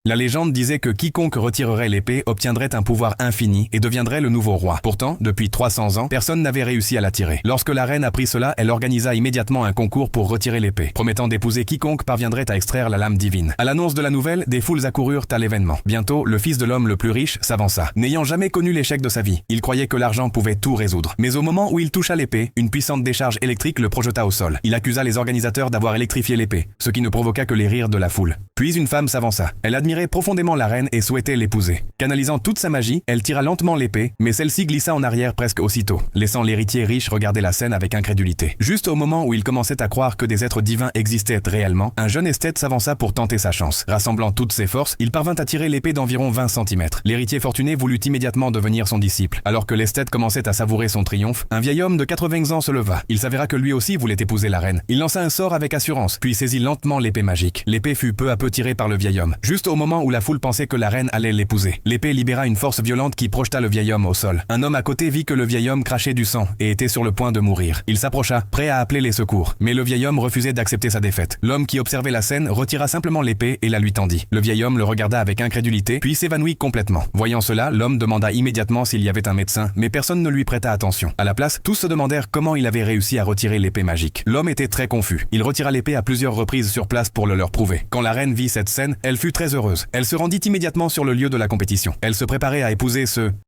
La légende disait que quiconque retirerait l'épée obtiendrait un pouvoir infini et deviendrait le nouveau roi. Pourtant, depuis 300 ans, personne n'avait réussi à la tirer. Lorsque la reine apprit cela, elle organisa immédiatement un concours pour retirer l'épée, promettant d'épouser quiconque parviendrait à extraire la lame divine. À l'annonce de la nouvelle, des foules accoururent à l'événement. Bientôt, le fils de l'homme le plus riche s'avança. N'ayant jamais connu l'échec de sa vie, il croyait que l'argent pouvait tout résoudre. Mais au moment où il toucha l'épée, une puissante décharge électrique le projeta au sol. Il accusa les organisateurs d'avoir électrifié l'épée, ce qui ne provoqua que les rires de la foule. Puis une femme s'avança. Elle admirait profondément la reine et souhaitait l'épouser. Canalisant toute sa magie, elle tira lentement l'épée, mais celle-ci glissa en arrière presque aussitôt, laissant l'héritier riche regarder la scène avec incrédulité. Juste au moment où il commençait à croire que des êtres divins existaient réellement, un jeune esthète s'avança pour tenter sa chance. Rassemblant toutes ses forces, il parvint à tirer l'épée d'environ 20 cm. L'héritier fortuné voulut immédiatement devenir son disciple. Alors que l'esthète commençait à savourer son triomphe, un vieil homme de 80 ans se leva. Il s'avéra que lui aussi voulait épouser la reine. Il lança un sort avec assurance, puis saisit lentement l'épée magique. L'épée fut peu à peu tirée par le vieil homme. Juste au moment où la foule pensait que la reine allait l'épouser, l'épée libéra une force violente qui projeta le vieil homme au sol. Un homme à côté vit que le vieil homme crachait du sang et était sur le point de mourir. Il s'approcha, prêt à appeler les secours. Mais le vieil homme refusait d'accepter sa défaite. L'homme qui observait la scène retira simplement l'épée et la lui tendit. Le vieil homme le regarda avec incrédulité, puis s'évanouit complètement. Voyant cela, l'homme demanda immédiatement s'il y avait un médecin, mais personne ne lui prêta attention. À la place, tous se demandèrent comment il avait réussi à retirer l'épée magique. L'homme était très confus. Il retira l'épée à plusieurs reprises sur place pour le leur prouver. Quand la reine vit cette scène, elle fut très heureuse. Elle se rendit immédiatement sur le lieu de la compétition. Elle se préparait à épouser ce